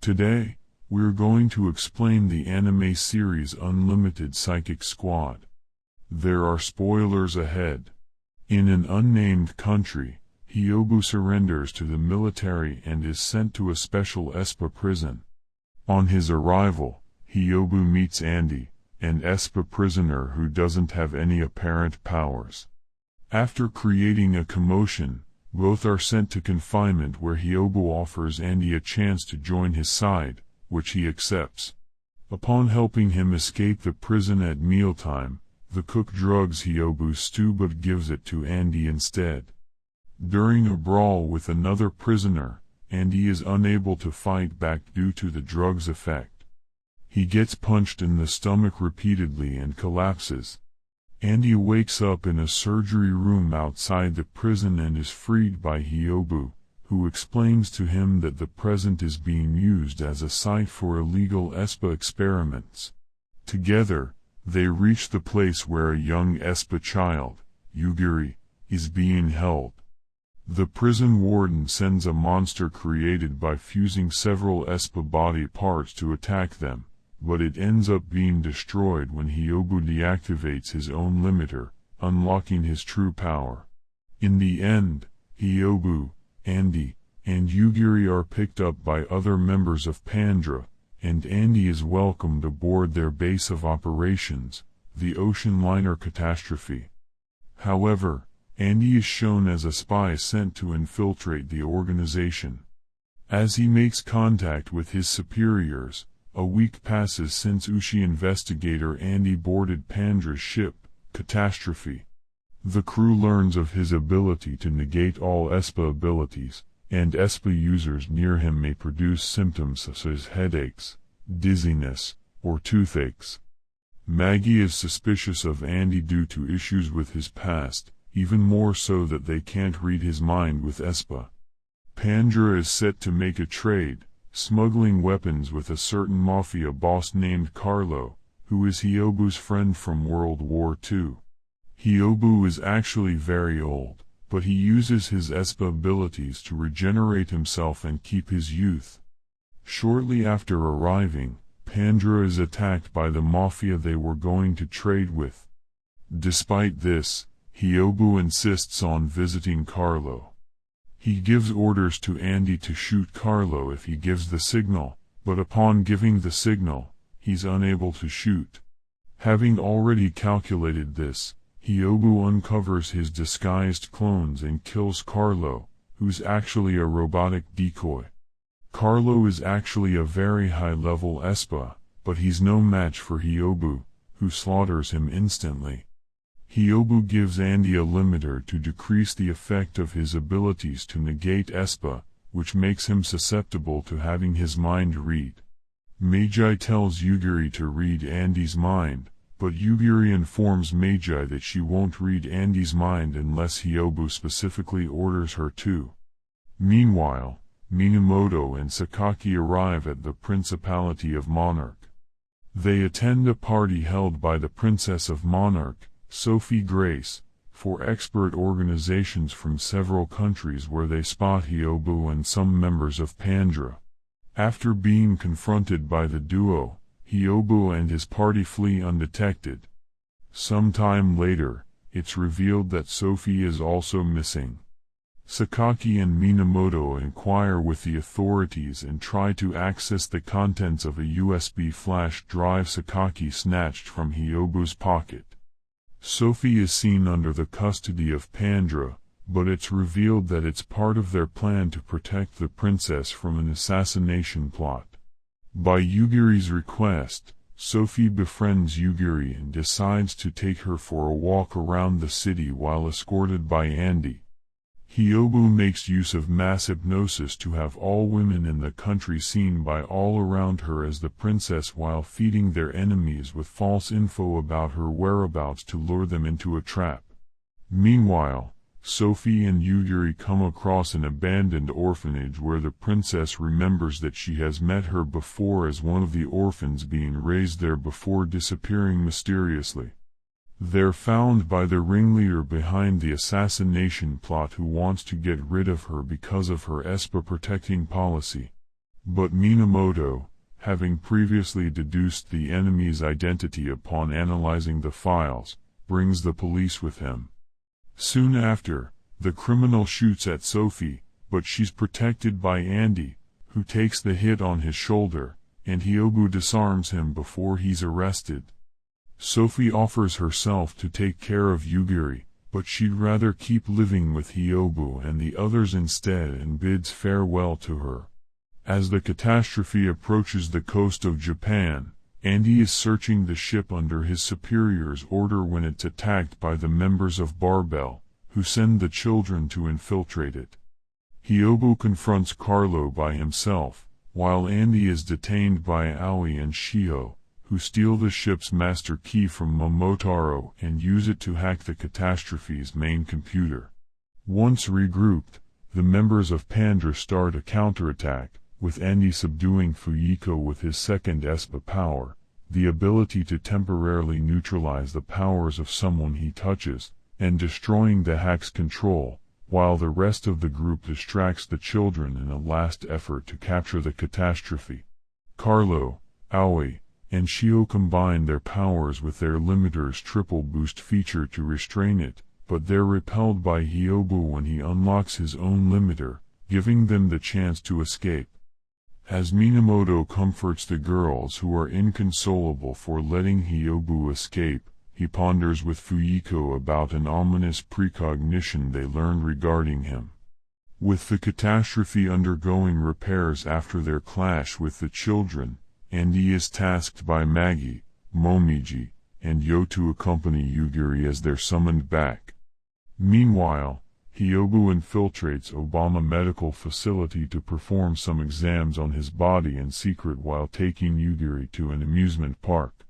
Today, we're going to explain the anime series Unlimited Psychic Squad. There are spoilers ahead. In an unnamed country, Hyobu surrenders to the military and is sent to a special ESPA prison. On his arrival, Hyobu meets Andy, an ESPA prisoner who doesn't have any apparent powers. After creating a commotion, both are sent to confinement where Hyobu offers Andy a chance to join his side, which he accepts. Upon helping him escape the prison at mealtime, the cook drugs Hyobu's stew but gives it to Andy instead. During a brawl with another prisoner, Andy is unable to fight back due to the drug's effect. He gets punched in the stomach repeatedly and collapses. Andy wakes up in a surgery room outside the prison and is freed by Hyobu, who explains to him that the present is being used as a site for illegal ESPA experiments. Together, they reach the place where a young ESPA child, Yugiri, is being held. The prison warden sends a monster created by fusing several ESPA body parts to attack them, but it ends up being destroyed when Hyobu deactivates his own limiter, unlocking his true power. In the end, Hyobu, Andy, and Yugiri are picked up by other members of Pandra, and Andy is welcomed aboard their base of operations, the ocean liner Catastrophe. However, Andy is shown as a spy sent to infiltrate the organization. As he makes contact with his superiors, a week passes since Uchi investigator Andy boarded Pandra's ship, Catastrophe. The crew learns of his ability to negate all ESPA abilities, and ESPA users near him may produce symptoms such as headaches, dizziness, or toothaches. Maggie is suspicious of Andy due to issues with his past, even more so that they can't read his mind with ESPA. Pandra is set to make a trade, smuggling weapons with a certain mafia boss named Carlo, who is Hyobu's friend from World War II. Hyobu is actually very old, but he uses his ESPA abilities to regenerate himself and keep his youth. Shortly after arriving, Pandra is attacked by the mafia they were going to trade with. Despite this, Hyobu insists on visiting Carlo. He gives orders to Andy to shoot Carlo if he gives the signal, but upon giving the signal, he's unable to shoot. Having already calculated this, Hyobu uncovers his disguised clones and kills Carlo, who's actually a robotic decoy. Carlo is actually a very high-level ESPA, but he's no match for Hyobu, who slaughters him instantly. Hyobu gives Andy a limiter to decrease the effect of his abilities to negate ESPA, which makes him susceptible to having his mind read. Magi tells Yugiri to read Andy's mind, but Yugiri informs Magi that she won't read Andy's mind unless Hyobu specifically orders her to. Meanwhile, Minamoto and Sakaki arrive at the Principality of Monarch. They attend a party held by the Princess of Monarch, Sophie Grace, for expert organizations from several countries where they spot Hyobu and some members of Pandra. After being confronted by the duo, Hyobu and his party flee undetected. Sometime later, it's revealed that Sophie is also missing. Sakaki and Minamoto inquire with the authorities and try to access the contents of a USB flash drive Sakaki snatched from Hyobu's pocket. Sophie is seen under the custody of Pandra, but it's revealed that it's part of their plan to protect the princess from an assassination plot. By Yugiri's request, Sophie befriends Yugiri and decides to take her for a walk around the city while escorted by Andy. Hyobu makes use of mass hypnosis to have all women in the country seen by all around her as the princess while feeding their enemies with false info about her whereabouts to lure them into a trap. Meanwhile, Sophie and Yugiri come across an abandoned orphanage where the princess remembers that she has met her before as one of the orphans being raised there before disappearing mysteriously. They're found by the ringleader behind the assassination plot who wants to get rid of her because of her ESPA protecting policy. But Minamoto, having previously deduced the enemy's identity upon analyzing the files, brings the police with him. Soon after, the criminal shoots at Sophie, but she's protected by Andy, who takes the hit on his shoulder, and Hyobu disarms him before he's arrested. Sophie offers herself to take care of Yugiri, but she'd rather keep living with Hyobu and the others instead, and bids farewell to her. As the catastrophe approaches the coast of Japan, Andy is searching the ship under his superior's order when it's attacked by the members of Barbell, who send the children to infiltrate it. Hyobu confronts Carlo by himself, while Andy is detained by Aoi and Shio, who steal the ship's master key from Momotaro and use it to hack the catastrophe's main computer. Once regrouped, the members of Pandra start a counterattack, with Andy subduing Fuyiko with his second ESPA power, the ability to temporarily neutralize the powers of someone he touches, and destroying the hack's control, while the rest of the group distracts the children in a last effort to capture the catastrophe. Carlo, Aoi, and Shio combine their powers with their limiter's triple boost feature to restrain it, but they're repelled by Hyobu when he unlocks his own limiter, giving them the chance to escape. As Minamoto comforts the girls who are inconsolable for letting Hyobu escape, he ponders with Fuyiko about an ominous precognition they learned regarding him. With the catastrophe undergoing repairs after their clash with the children, Andy is tasked by Magi, Momiji, and Yo to accompany Yugiri as they're summoned back. Meanwhile, Hyobu infiltrates Obama Medical Facility to perform some exams on his body in secret while taking Yugiri to an amusement park.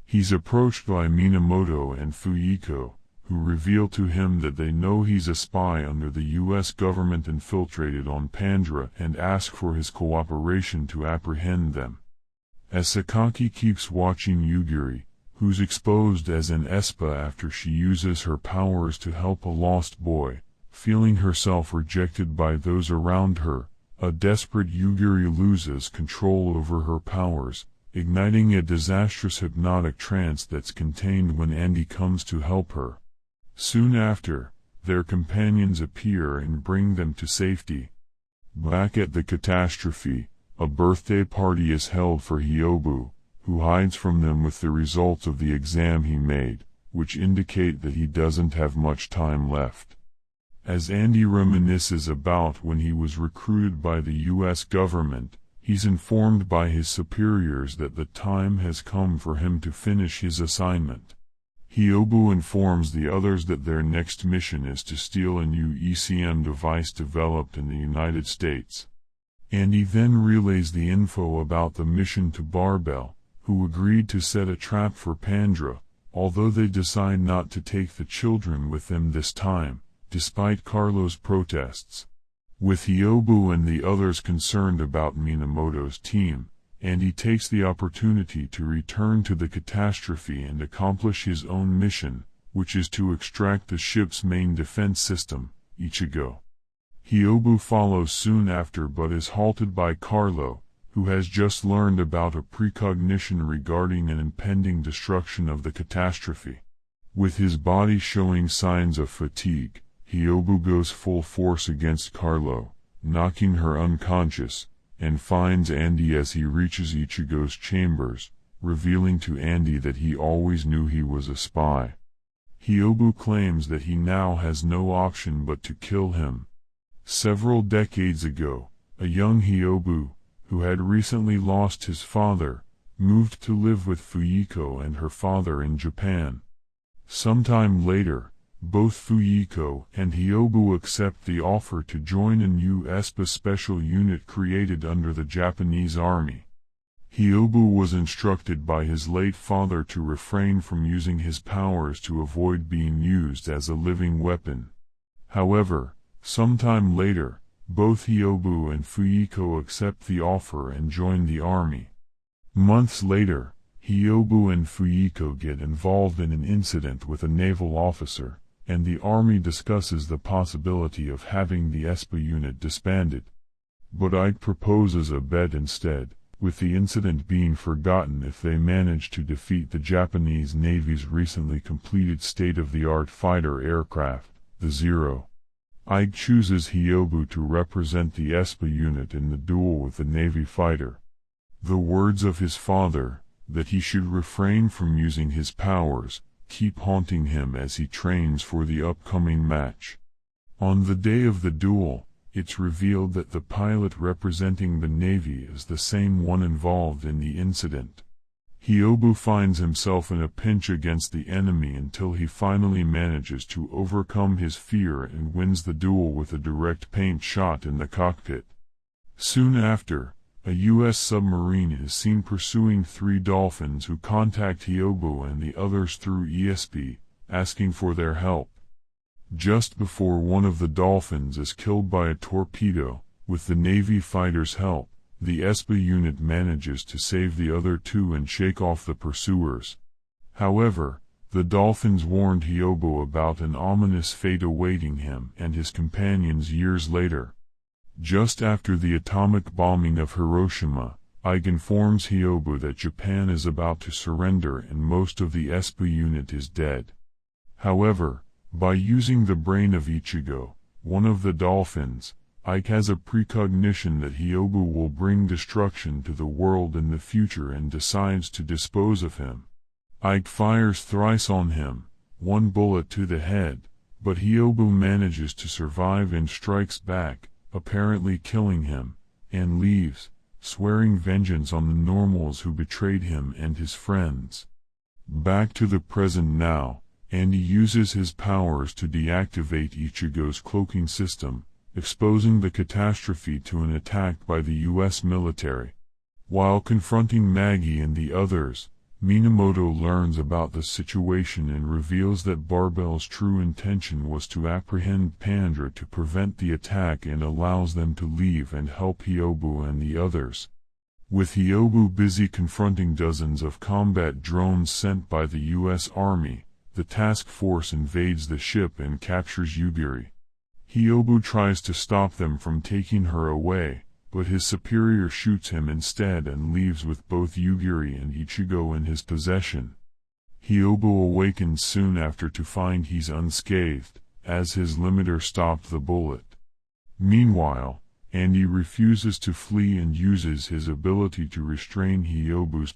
He's approached by Minamoto and Fuyiko, who reveal to him that they know he's a spy under the U.S. government infiltrated on Pandra, and ask for his cooperation to apprehend them. As Sakaki keeps watching Yugiri, who's exposed as an ESPA after she uses her powers to help a lost boy, feeling herself rejected by those around her, a desperate Yugiri loses control over her powers, igniting a disastrous hypnotic trance that's contained when Andy comes to help her. Soon after, their companions appear and bring them to safety. Back at the catastrophe, a birthday party is held for Hyobu, who hides from them with the results of the exam he made, which indicate that he doesn't have much time left. As Andy reminisces about when he was recruited by the U.S. government, he's informed by his superiors that the time has come for him to finish his assignment. Hyobu informs the others that their next mission is to steal a new ECM device developed in the United States. Andy then relays the info about the mission to Barbell, who agreed to set a trap for Pandra, although they decide not to take the children with them this time, despite Carlo's protests. With Hyobu and the others concerned about Minamoto's team, Andy takes the opportunity to return to the catastrophe and accomplish his own mission, which is to extract the ship's main defense system, Ichigo. Hyobu follows soon after but is halted by Carlo, who has just learned about a precognition regarding an impending destruction of the catastrophe. With his body showing signs of fatigue, Hyobu goes full force against Carlo, knocking her unconscious, and finds Andy as he reaches Ichigo's chambers, revealing to Andy that he always knew he was a spy. Hyobu claims that he now has no option but to kill him. Several decades ago, a young Hyobu, who had recently lost his father, moved to live with Fuyiko and her father in Japan. Sometime later, both Fuyiko and Hyobu accept the offer to join a new ESPA special unit created under the Japanese army. Hyobu was instructed by his late father to refrain from using his powers to avoid being used as a living weapon. However, sometime later, both Hyobu and Fuyiko accept the offer and join the army. Months later, Hyobu and Fuyiko get involved in an incident with a naval officer, and the army discusses the possibility of having the ESPA unit disbanded. but Ike proposes a bet instead, with the incident being forgotten if they manage to defeat the Japanese Navy's recently completed state-of-the-art fighter aircraft, the Zero. Ike chooses Hyobu to represent the ESPA unit in the duel with the Navy fighter. The words of his father, that he should refrain from using his powers, keep haunting him as he trains for the upcoming match. On the day of the duel, it's revealed that the pilot representing the Navy is the same one involved in the incident. Hyobu finds himself in a pinch against the enemy until he finally manages to overcome his fear and wins the duel with a direct paint shot in the cockpit. Soon after, a U.S. submarine is seen pursuing 3 dolphins who contact Hyobu and the others through ESP, asking for their help. Just before one of the dolphins is killed by a torpedo, with the Navy fighter's help, the ESPA unit manages to save the other 2 and shake off the pursuers. However, the dolphins warned Hyobu about an ominous fate awaiting him and his companions years later. Just after the atomic bombing of Hiroshima, Ike informs Hyobu that Japan is about to surrender and most of the ESPA unit is dead. However, by using the brain of Ichigo, one of the dolphins, Ike has a precognition that Hyobu will bring destruction to the world in the future and decides to dispose of him. Ike fires thrice on him, 1 bullet to the head, but Hyobu manages to survive and strikes back, apparently killing him, and leaves, swearing vengeance on the normals who betrayed him and his friends. Back to the present now, Andy uses his powers to deactivate Ichigo's cloaking system, exposing the catastrophe to an attack by the U.S. military. While confronting Maggie and the others, Minamoto learns about the situation and reveals that Barbel's true intention was to apprehend Pandra to prevent the attack and allows them to leave and help Hyobu and the others. With Hyobu busy confronting dozens of combat drones sent by the U.S. Army, the task force invades the ship and captures Yugiri. Hyobu tries to stop them from taking her away, but his superior shoots him instead and leaves with both Yugiri and Ichigo in his possession. Hyobu awakens soon after to find he's unscathed, as his limiter stopped the bullet. Meanwhile, Andy refuses to flee and uses his ability to restrain Hyobu's